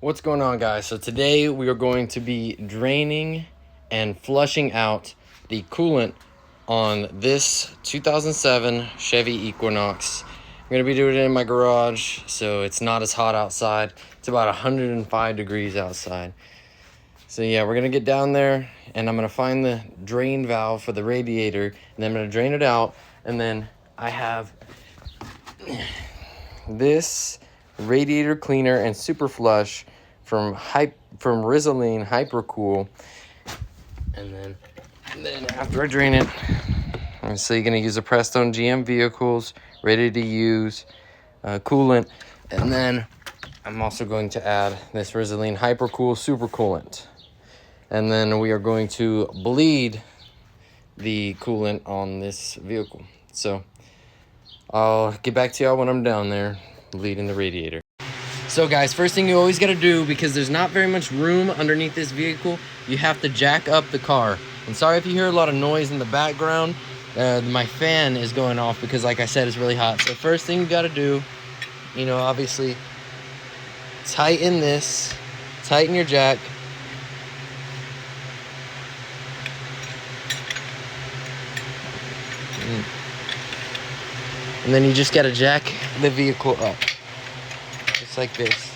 What's going on, guys? So today we are going to be draining and flushing out the coolant on this 2007 Chevy Equinox. I'm going to be doing it in my garage so it's not as hot outside. It's about 105 degrees outside. So yeah, we're going to get down there and I'm going to find the drain valve for the radiator and then I'm going to drain it out. And then I have this radiator cleaner and super flush from Rizzling Hypercool. And then after I drain it, I'm still gonna use a Prestone GM Vehicles ready to use coolant, and then I'm also going to add this Rizzling Hypercool super coolant, and then we are going to bleed the coolant on this vehicle. So I'll get back to y'all when I'm down there bleeding the radiator. So guys, first thing you always got to do, because there's not very much room underneath this vehicle, you have to jack up the car. And sorry if you hear a lot of noise in the background, my fan is going off because like I said, it's really hot. So first thing you got to do, obviously tighten your jack. And then you just got to jack the vehicle up. Just like this.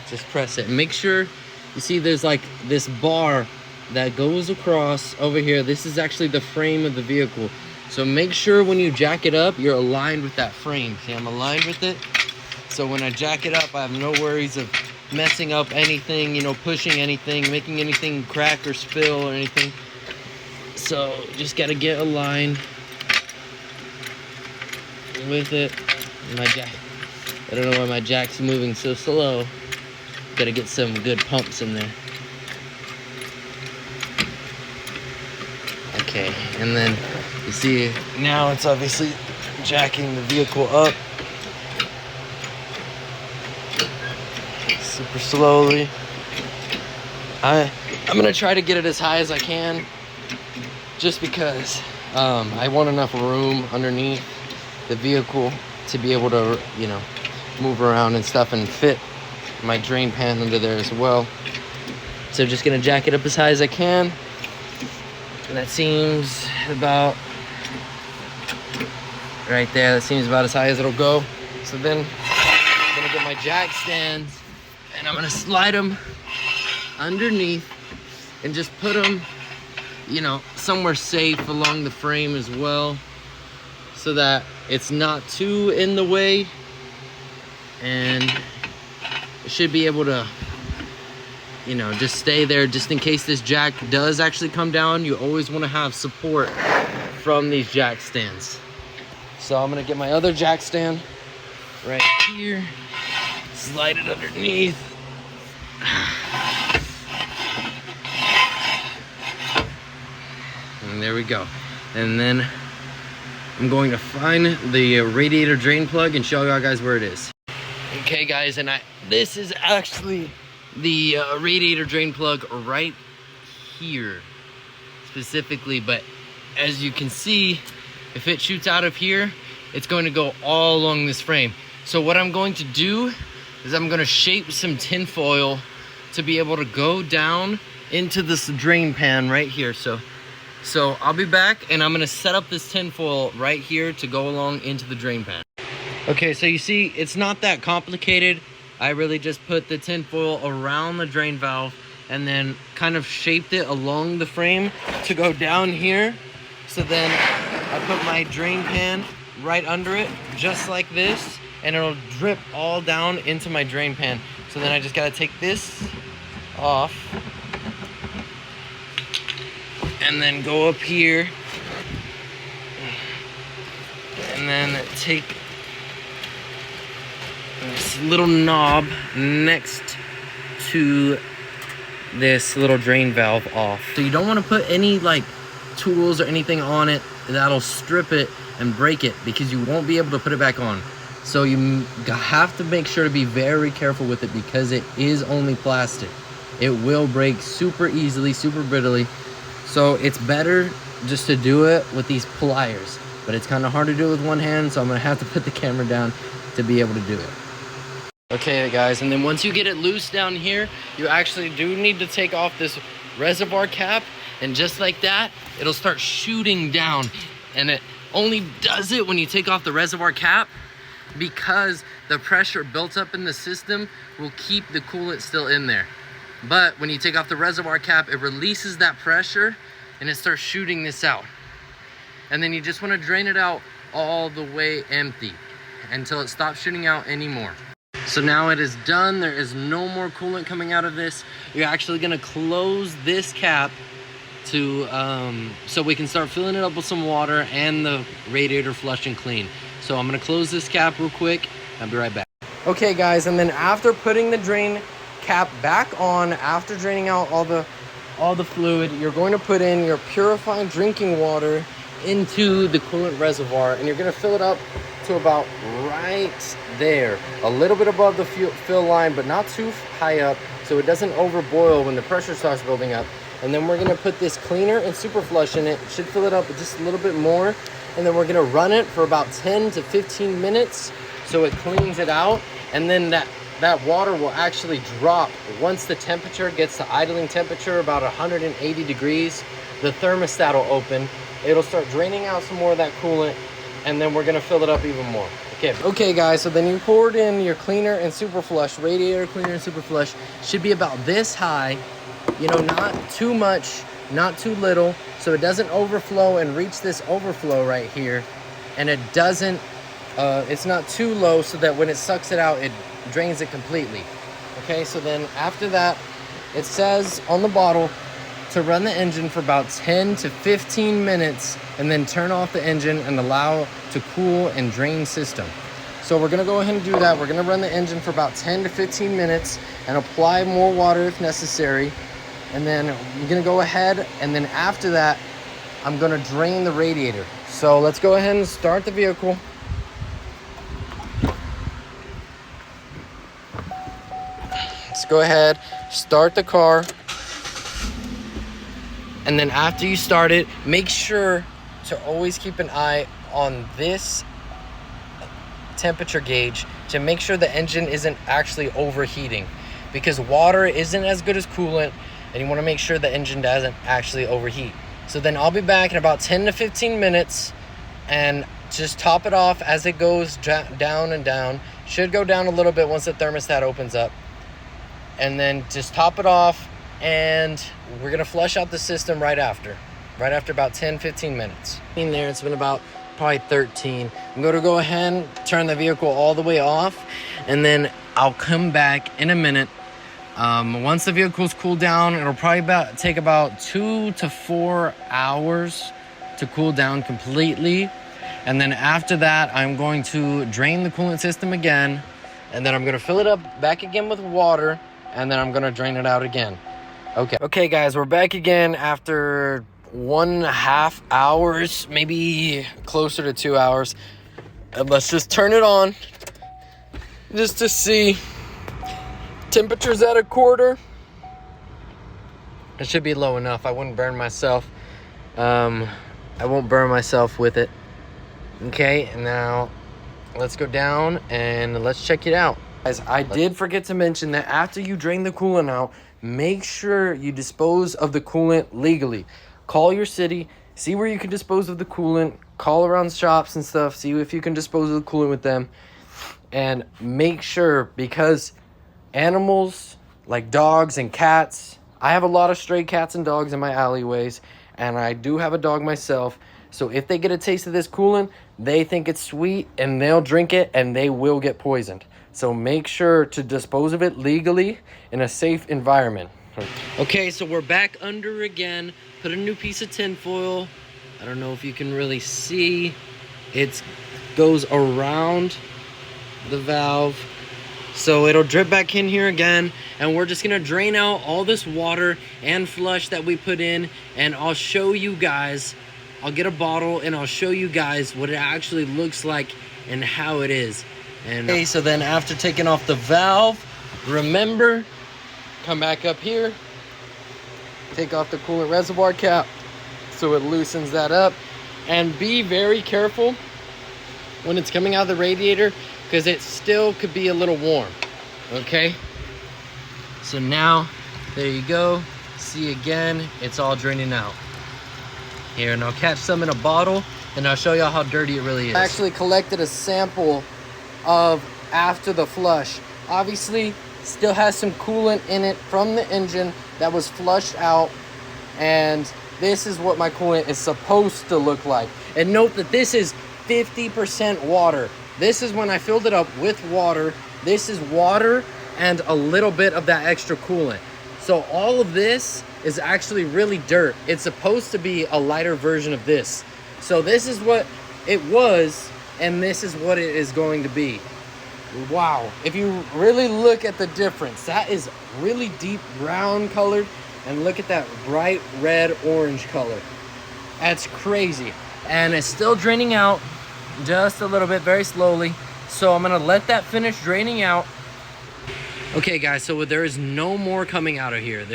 Just press it. Make sure, you see there's like this bar that goes across over here. This is actually the frame of the vehicle. So make sure when you jack it up, you're aligned with that frame. See, I'm aligned with it. So when I jack it up, I have no worries of messing up anything, pushing anything, making anything crack or spill or anything. So just got to get aligned with it. My jack, I don't know why my jack's moving so slow. Gotta get some good pumps in there. Okay, and then you see now it's obviously jacking the vehicle up super slowly. I'm gonna try to get it as high as I can, just because I want enough room underneath the vehicle to be able to, move around and stuff and fit my drain pan under there as well. So just gonna jack it up as high as I can. And that seems about right there. That seems about as high as it'll go. So then I'm gonna get my jack stands and I'm gonna slide them underneath and just put them, somewhere safe along the frame as well, so that it's not too in the way, and it should be able to, just stay there just in case this jack does actually come down. You always want to have support from these jack stands. So I'm gonna get my other jack stand right here, slide it underneath. And there we go. And then I'm going to find the radiator drain plug and show y'all guys where it is. Okay guys, and this is actually the radiator drain plug right here specifically, but as you can see, if it shoots out of here, it's going to go all along this frame. So what I'm going to do is I'm going to shape some tin foil to be able to go down into this drain pan right here. So I'll be back and I'm gonna set up this tin foil right here to go along into the drain pan. Okay, so you see, it's not that complicated. I really just put the tin foil around the drain valve and then kind of shaped it along the frame to go down here. So then I put my drain pan right under it, just like this, and it'll drip all down into my drain pan. So then I just gotta take this off and then go up here and then take this little knob next to this little drain valve off. So you don't want to put any tools or anything on it that'll strip it and break it, because you won't be able to put it back on. So you have to make sure to be very careful with it, because it is only plastic. It will break super easily, super brittly. So it's better just to do it with these pliers, but it's kind of hard to do it with one hand, so I'm gonna have to put the camera down to be able to do it. Okay guys, and then once you get it loose down here, you actually do need to take off this reservoir cap, and just like that, it'll start shooting down. And it only does it when you take off the reservoir cap, because the pressure built up in the system will keep the coolant still in there. But when you take off the reservoir cap, it releases that pressure and it starts shooting this out. And then you just want to drain it out all the way empty until it stops shooting out anymore. So now it is done. There is no more coolant coming out of this. You're actually gonna close this cap to so we can start filling it up with some water and the radiator flush and clean. So I'm gonna close this cap real quick. I'll be right back. Okay guys, and then after putting the drain cap back on, after draining out all the fluid, you're going to put in your purified drinking water into the coolant reservoir, and you're going to fill it up to about right there, a little bit above the fill line, but not too high up so it doesn't overboil when the pressure starts building up. And then we're going to put this cleaner and super flush in it. It should fill it up just a little bit more, and then we're going to run it for about 10 to 15 minutes so it cleans it out. And then that water will actually drop once the temperature gets to idling temperature, about 180 degrees. The thermostat will open. It'll start draining out some more of that coolant, and then we're gonna fill it up even more. Okay guys, so then you poured in your cleaner and super flush. Radiator cleaner and super flush should be about this high, you know, not too much, not too little, so it doesn't overflow and reach this overflow right here, and it doesn't it's not too low so that when it sucks it out, it drains it completely. Okay, so then after that, it says on the bottle to run the engine for about 10 to 15 minutes and then turn off the engine and allow to cool and drain system. So we're gonna go ahead and do that. We're gonna run the engine for about 10 to 15 minutes and apply more water if necessary. And then we're gonna go ahead, and then after that, I'm gonna drain the radiator. So let's go ahead and start the vehicle. Let's go ahead, start the car. And then after you start it, make sure to always keep an eye on this temperature gauge to make sure the engine isn't actually overheating, because water isn't as good as coolant, and you want to make sure the engine doesn't actually overheat. So then I'll be back in about 10 to 15 minutes, and just top it off as it goes down and down. Should go down a little bit once the thermostat opens up. And then just top it off, and we're gonna flush out the system right after about 10-15 minutes. In there, it's been about probably 13. I'm gonna go ahead and turn the vehicle all the way off, and then I'll come back in a minute. Once the vehicle's cooled down, it'll probably take about 2 to 4 hours to cool down completely. And then after that, I'm going to drain the coolant system again, and then I'm gonna fill it up back again with water, and then I'm gonna drain it out again. Okay guys, we're back again after 1.5 hours, maybe closer to 2 hours. And let's just turn it on just to see. Temperature's at a quarter. It should be low enough. I wouldn't burn myself. I won't burn myself with it. Okay, and now let's go down and let's check it out. Guys, I did forget to mention that after you drain the coolant out, make sure you dispose of the coolant legally. Call your city, see where you can dispose of the coolant, call around shops and stuff, see if you can dispose of the coolant with them, and make sure, because animals like dogs and cats, I have a lot of stray cats and dogs in my alleyways, and I do have a dog myself, so if they get a taste of this coolant, they think it's sweet and they'll drink it and they will get poisoned. So make sure to dispose of it legally in a safe environment. Okay, so we're back under again. Put a new piece of tin foil. I don't know if you can really see. It goes around the valve, so it'll drip back in here again, and we're just gonna drain out all this water and flush that we put in, and I'll show you guys. I'll get a bottle and I'll show you guys what it actually looks like and how it is. And okay, so then after taking off the valve, remember, come back up here, take off the coolant reservoir cap so it loosens that up, and be very careful when it's coming out of the radiator, because it still could be a little warm. Okay, so now there you go. See, again, it's all draining out here, and I'll catch some in a bottle and I'll show y'all how dirty it really is. I actually collected a sample of after the flush. Obviously still has some coolant in it from the engine that was flushed out, and this is what my coolant is supposed to look like. And note that this is 50% water. This is when I filled it up with water. This is water and a little bit of that extra coolant. So all of this is actually really dirt. It's supposed to be a lighter version of this. So this is what it was, and this is what it is going to be. Wow, if you really look at the difference, that is really deep brown colored, and look at that bright red orange color. That's crazy. And it's still draining out just a little bit, very slowly. So I'm gonna let that finish draining out. Okay guys, so there is no more coming out of here.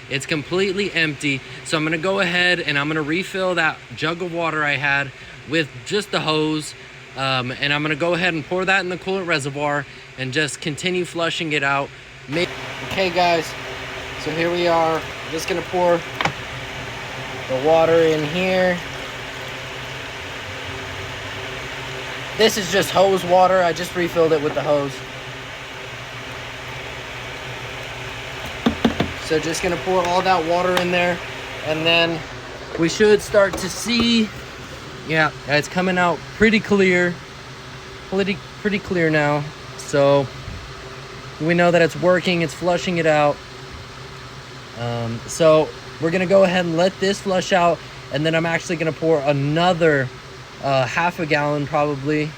It's completely empty. So I'm gonna go ahead and I'm gonna refill that jug of water I had with just the hose. And I'm gonna go ahead and pour that in the coolant reservoir and just continue flushing it out. Okay guys, so here we are. I'm just gonna pour the water in here. This is just hose water. I just refilled it with the hose. So just gonna pour all that water in there, and then we should start to see, yeah, it's coming out pretty clear, pretty clear now. So we know that it's working, it's flushing it out. So we're gonna go ahead and let this flush out, and then I'm actually gonna pour another half a gallon probably,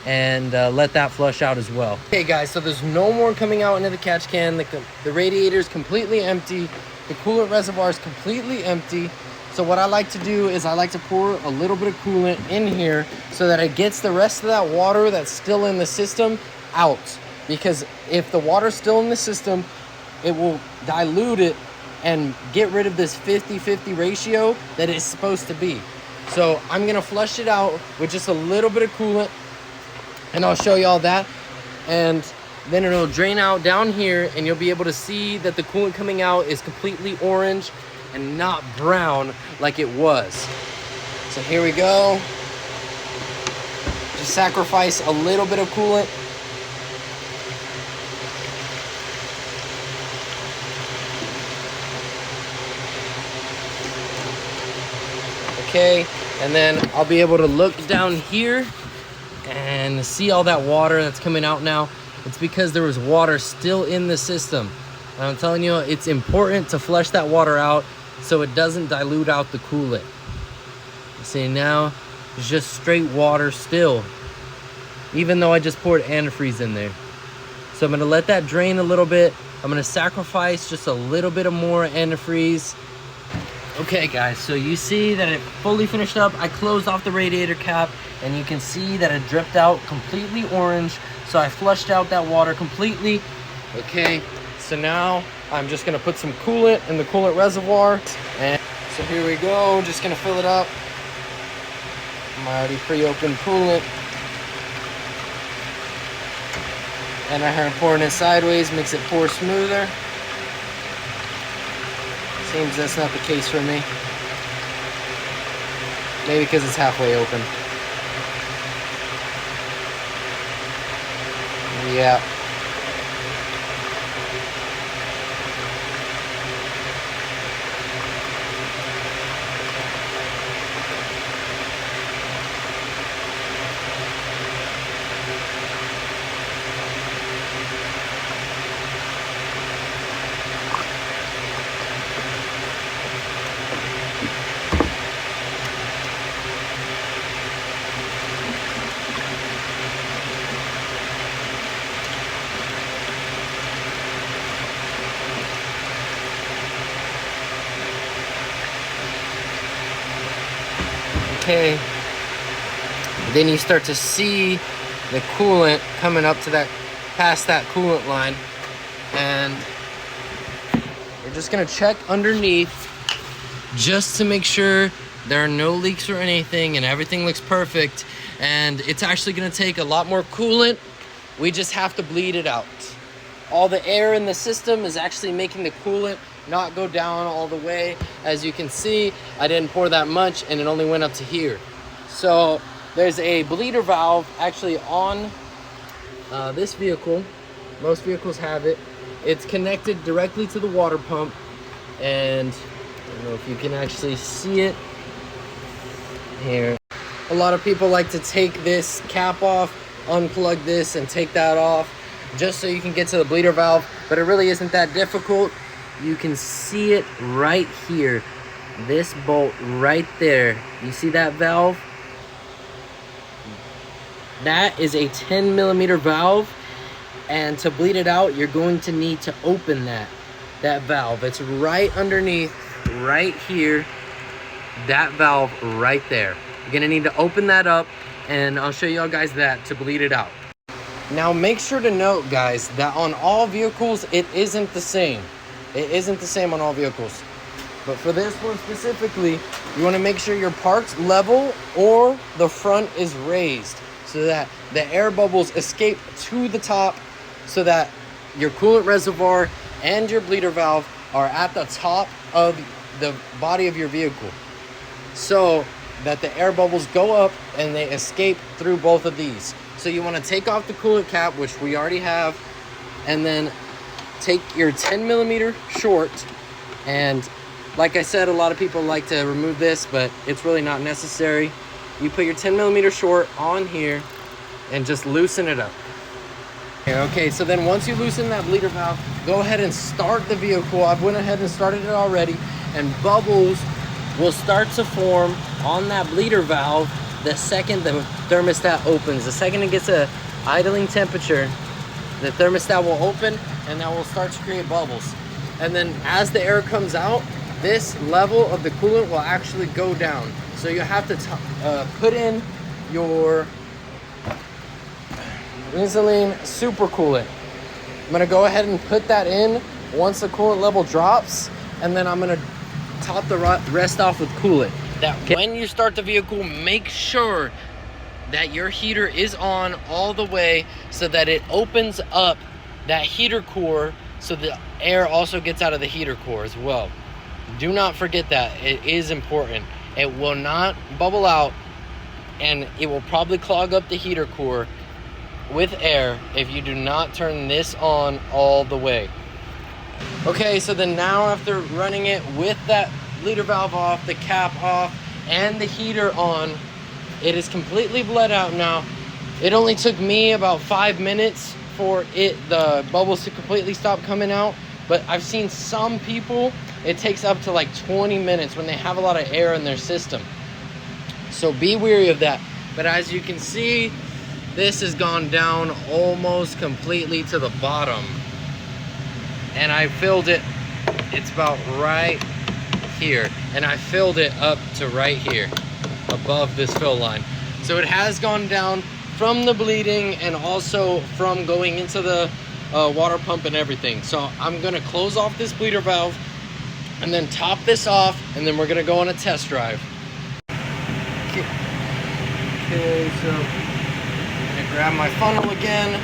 and let that flush out as well. Okay guys, so there's no more coming out into the catch can. The radiator is completely empty. The coolant reservoir is completely empty. So what I like to do is I like to pour a little bit of coolant in here so that it gets the rest of that water that's still in the system out. Because if the water's still in the system, it will dilute it and get rid of this 50-50 ratio that it's supposed to be. So I'm gonna flush it out with just a little bit of coolant, and I'll show y'all that. And then it'll drain out down here, and you'll be able to see that the coolant coming out is completely orange and not brown like it was. So here we go. Just sacrifice a little bit of coolant. Okay, and then I'll be able to look down here and see all that water that's coming out now. It's because there was water still in the system. And I'm telling you, it's important to flush that water out so it doesn't dilute out the coolant. You see, now it's just straight water still, even though I just poured antifreeze in there. So I'm gonna let that drain a little bit. I'm gonna sacrifice just a little bit of more antifreeze. Okay guys, so you see that it fully finished up. I closed off the radiator cap, and you can see that it dripped out completely orange. So I flushed out that water completely. Okay, so now I'm just gonna put some coolant in the coolant reservoir. And so here we go, just gonna fill it up. My already pre-opened coolant. And I'm pouring it sideways, makes it pour smoother. Seems that's not the case for me. Maybe because it's halfway open. Yeah. Okay, then you start to see the coolant coming up to that, past that coolant line, and we're just gonna check underneath just to make sure there are no leaks or anything and everything looks perfect. And it's actually gonna take a lot more coolant. We just have to bleed it out. all the air in the system is actually making the coolant not go down all the way. As you can see, I didn't pour that much and it only went up to here. So there's a bleeder valve actually on this vehicle. Most vehicles have it. It's connected directly to the water pump, and I don't know if you can actually see it here. A lot of people like to take this cap off, unplug this and take that off just so you can get to the bleeder valve, but it really isn't that difficult. You can see it right here, this bolt right there. You see that valve? That is a 10 millimeter valve, and to bleed it out, you're going to need to open that valve. It's right underneath, right here, that valve right there. You're gonna need to open that up, and I'll show y'all guys that to bleed it out. Now make sure to note, guys, that on all vehicles, it isn't the same. It isn't the same on all vehicles. But for this one specifically, you wanna make sure your park's level or the front is raised so that the air bubbles escape to the top, so that your coolant reservoir and your bleeder valve are at the top of the body of your vehicle, so that the air bubbles go up and they escape through both of these. So you want to take off the coolant cap, which we already have, and then take your 10 millimeter short. And like I said, a lot of people like to remove this, but it's really not necessary. You put your 10 millimeter short on here and just loosen it up. Okay, so then once you loosen that bleeder valve, go ahead and start the vehicle. I've went ahead and started it already, and bubbles will start to form on that bleeder valve the second the thermostat opens. The second it gets a idling temperature, the thermostat will open and that will start to create bubbles. And then as the air comes out, this level of the coolant will actually go down. So you have to put in your Rinsoline super coolant. I'm gonna go ahead and put that in once the coolant level drops, and then I'm gonna top the rest off with coolant. That when you start the vehicle, make sure that your heater is on all the way so that it opens up that heater core, so the air also gets out of the heater core as well. Do not forget that. It is important. It will not bubble out, and it will probably clog up the heater core with air if you do not turn this on all the way. Okay, so then now after running it with that bleeder valve off, the cap off, and the heater on, it is completely bled out now. It only took me about 5 minutes for the bubbles to completely stop coming out, but I've seen some people, it takes up to like 20 minutes when they have a lot of air in their system. So be wary of that. But as you can see, this has gone down almost completely to the bottom. And I filled it, it's about right here. And I filled it up to right here, above this fill line. So it has gone down from the bleeding and also from going into the water pump and everything. So I'm gonna close off this bleeder valve and then top this off, and then we're gonna go on a test drive. Okay, so I'm gonna grab my funnel again,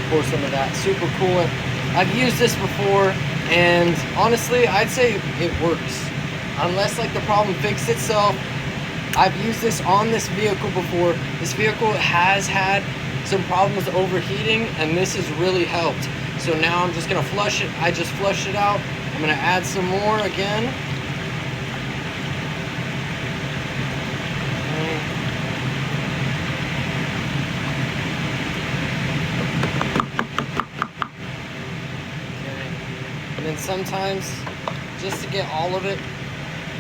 pour some of that super coolant. I've used this before, and honestly, I'd say it works. Unless like the problem fixed itself. I've used this on this vehicle before. This vehicle has had some problems overheating, and this has really helped. So now I'm just gonna flush it. I just flushed it out. I'm gonna add some more again. And then sometimes, just to get all of it,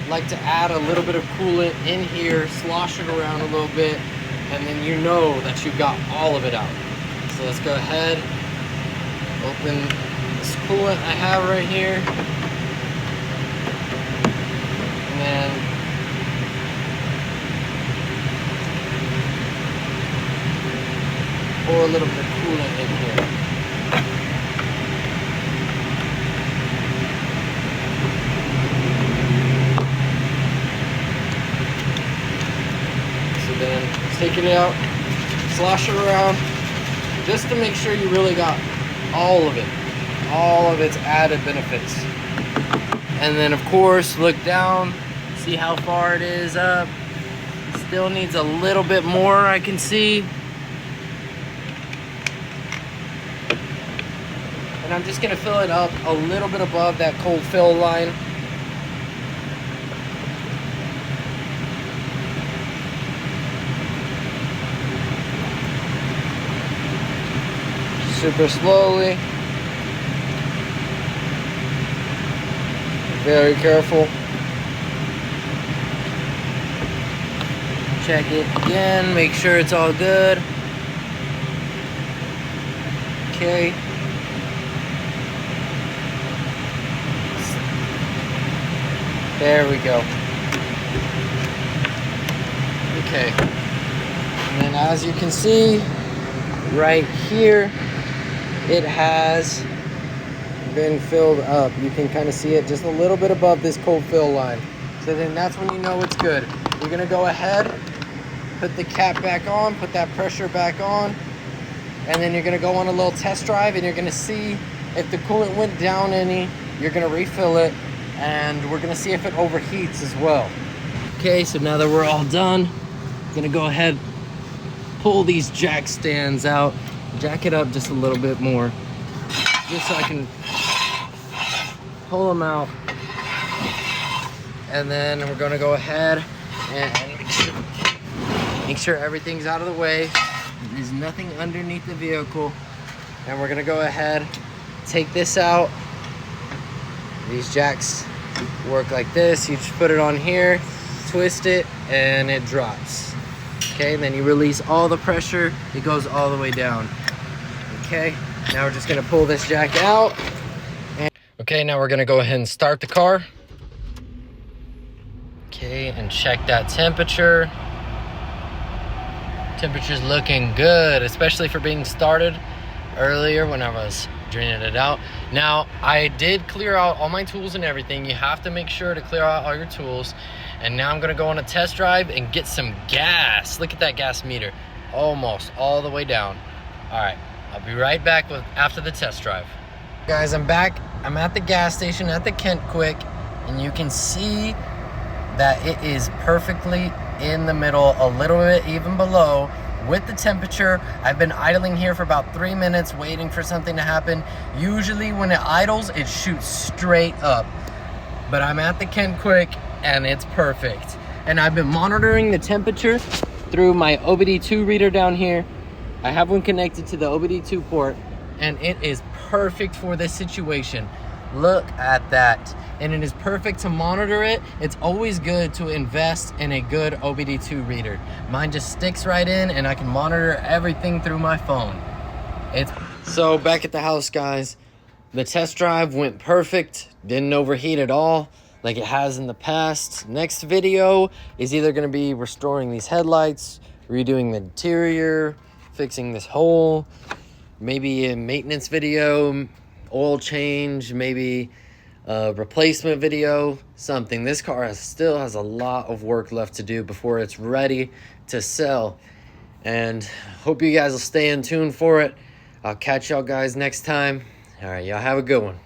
I like to add a little bit of coolant in here, slosh it around a little bit, and then you know that you've got all of it out. So let's go ahead, open this coolant I have right here, and then pour a little bit of coolant in here. So then take it out, slosh it around, just to make sure you really got all of it, all of its added benefits. And then of course, look down, see how far it is up. Still needs a little bit more, I can see. And I'm just gonna fill it up a little bit above that cold fill line. Super slowly. Very careful. Check it again, make sure it's all good. Okay. There we go. Okay. And then as you can see, right here, it has been filled up. You can kind of see it just a little bit above this cold fill line. So then that's when you know it's good. You're gonna go ahead, put the cap back on, put that pressure back on, and then you're gonna go on a little test drive and you're gonna see if the coolant went down any. You're gonna refill it, and we're gonna see if it overheats as well. Okay, so now that we're all done, I'm gonna go ahead, pull these jack stands out, jack it up just a little bit more, just so I can pull them out. And then we're gonna go ahead and make sure everything's out of the way. There's nothing underneath the vehicle. And we're gonna go ahead, take this out. These jacks work like this. You just put it on here, twist it, and it drops. Okay, and then you release all the pressure. It goes all the way down. Okay, now we're just gonna pull this jack out. Okay, now we're gonna go ahead and start the car. Okay, and check that temperature. Temperature's looking good, especially for being started earlier when I was draining it out. Now, I did clear out all my tools and everything. You have to make sure to clear out all your tools. And now I'm gonna go on a test drive and get some gas. Look at that gas meter, almost all the way down. All right, I'll be right back after the test drive. Guys, I'm back. I'm at the gas station at the Kent Quick, and you can see that it is perfectly in the middle, a little bit even below with the temperature. I've been idling here for about 3 minutes waiting for something to happen. Usually when it idles, it shoots straight up. But I'm at the Kent Quick and it's perfect. And I've been monitoring the temperature through my OBD2 reader down here. I have one connected to the OBD2 port, and it is perfect for this situation. Look at that. And it is perfect to monitor it. It's always good to invest in a good OBD2 reader. Mine just sticks right in and I can monitor everything through my phone. So back at the house, guys, the test drive went perfect. Didn't overheat at all like it has in the past. Next video is either gonna be restoring these headlights, redoing the interior, fixing this hole, maybe a maintenance video, oil change, maybe a replacement video, something. This car still has a lot of work left to do before it's ready to sell. And hope you guys will stay in tune for it. I'll catch y'all guys next time. All right, y'all have a good one.